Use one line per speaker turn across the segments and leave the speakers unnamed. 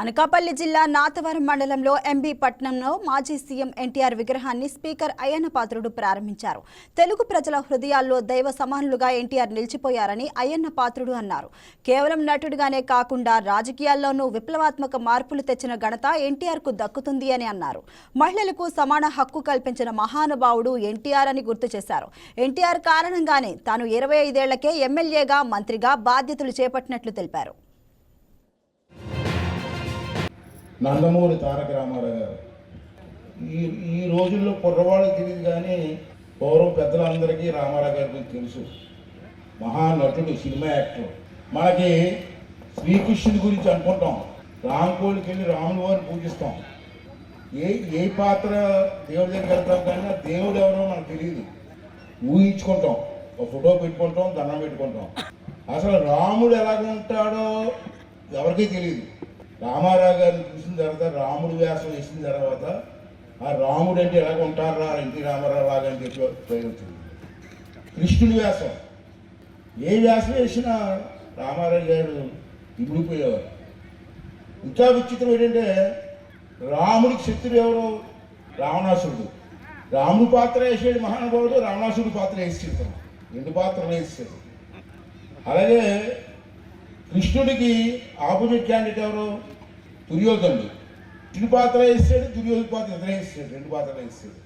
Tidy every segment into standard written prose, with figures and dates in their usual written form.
అనకాపల్లి జిల్లా నాతవరం మండలంలో ఎంబీ పట్నంలో మాజీ సీఎం ఎన్టీఆర్ విగ్రహాన్ని స్పీకర్ అయ్యన్న పాత్రుడు ప్రారంభించారు. తెలుగు ప్రజల హృదయాల్లో దైవ సమానులుగా ఎన్టీఆర్ నిలిచిపోయారని అయ్యన్న పాత్రుడు అన్నారు. కేవలం నటుడిగానే కాకుండా రాజకీయాల్లోనూ విప్లవాత్మక మార్పులు తెచ్చిన ఘనత ఎన్టీఆర్కు దక్కుతుంది అని అన్నారు. మహిళలకు సమాన హక్కు కల్పించిన మహానుభావుడు ఎన్టీఆర్ అని గుర్తు చేశారు. ఎన్టీఆర్ కారణంగానే తాను 25 ఏళ్లకే ఎమ్మెల్యేగా, మంత్రిగా బాధ్యతలు చేపట్టినట్లు తెలిపారు.
నందమూరి తారక రామారావు గారు ఈ రోజుల్లో కుర్రవాళ్ళకి తెలియదు, కానీ పూర్వం పెద్దలందరికీ రామారావు గారి గురించి తెలుసు. మహానటుడు, సినిమా యాక్టర్. మనకి శ్రీకృష్ణుడి గురించి అనుకుంటాం, రామకోడికి వెళ్ళి రాముల వారిని పూజిస్తాం. ఏ పాత్ర దేవుడి దగ్గర వెళ్తాం, కానీ దేవుడు ఎవరో మనకు తెలియదు. ఊహించుకుంటాం, ఒక ఫోటో పెట్టుకుంటాం, దండం పెట్టుకుంటాం. అసలు రాముడు ఎలాగ ఉంటాడో ఎవరికీ తెలియదు. రామారావు గారిని చూసిన తర్వాత, రాముడు వ్యాసం వేసిన తర్వాత, ఆ రాముడు అంటే ఎలాగ ఉంటారా ఎన్టీ రామారావు లాగా అని చెప్పి పేరు వచ్చింది. కృష్ణుడి వ్యాసం, ఏ వ్యాసం వేసినా రామారావు గారు ఇమిడిపోయేవారు. ఇంకా విచిత్రం ఏంటంటే, రాముడికి శత్రుడు ఎవరు? రావణాసురుడు. రాముడు పాత్ర వేసాడు మహానుభావుడు, రావణాసురుడు పాత్ర వేసాడు. 2 పాత్రలు వేసాడు. అలాగే కృష్ణుడికి ఆపోజిట్ క్యాండిడేట్ ఎవరు? దుర్యోధనుడు. కృష్ణుడి పాత్ర వేసాడు, దుర్యోధన పాత్ర ఇతర వేసాడు. 2 పాత్రలు వేసాడు.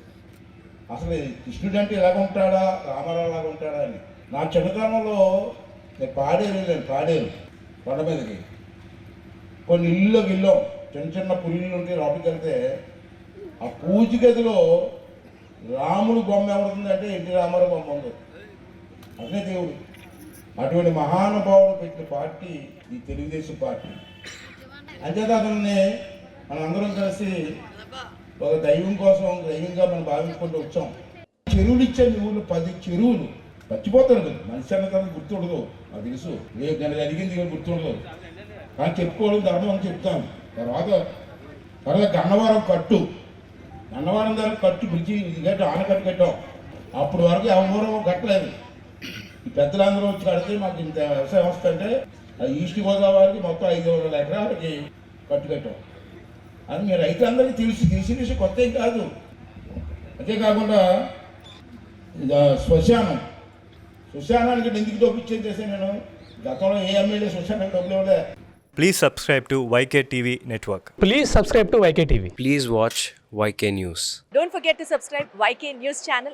అసలు కృష్ణుడు అంటే ఎలాగ ఉంటాడా, రామారావు లాగా ఉంటాడా అని. నా చిన్నతనంలో నేను పాడేరు వెళ్ళాను. పాడేరు కొండ మీదకి కొన్ని ఇల్లులోకి వెళ్ళాం. చిన్న పురిళ్ళు ఉంటే లోపలికి వెళ్తే ఆ పూజ గదిలో రాముడు బొమ్మ ఎవరుందంటే ఎన్టీ రామారావు బొమ్మ ఉంది. అదే దేవుడు. అటువంటి మహానుభావుడు పెట్టిన పార్టీ ఈ తెలుగుదేశం పార్టీ. అంతేత అతన్ని మనందరం కలిసి ఒక దైవం కోసం దైవంగా మనం భావించుకుంటూ వచ్చాం. చెరువులు ఇచ్చే ఊళ్ళు 10 చెరువులు మర్చిపోతారు కదా. మనిషి అన్న తర్వాత గుర్తుండదు, నాకు తెలుసు. నేను అడిగింది గుర్తుండదు, కానీ చెప్పుకోవడం ధర్మం అని చెప్తాను. తర్వాత గన్నవరం కట్టు, గన్నవరం దగ్గర కట్టు బ్రిడ్జి గట్టి ఆనకట్టు కట్టాం. అప్పుడు వరకు ఎవరో కట్టలేదు. ఈ పెద్దలందరూ వచ్చి కడితే మాకు ఇంత వ్యవసాయం వస్తుంటే ఈస్ట్ గోదావరికి మొత్తం 500 ఎకరాలకి కట్టు కట్టాం. అది మీ రైతులందరికీ తెలిసిన విషయం కొత్త ఏం కాదు. అంతేకాకుండా శ్మశానానికి ఎందుకు డబ్బు చేశాను నేను? గతంలో ఏ ఎమ్మెల్యే శ్మశానానికి డబ్బులు ఇవ్వలే.
Please subscribe to YK TV Network.
Please subscribe to YK TV.
Please watch YK News.
Don't forget to subscribe YK News channel.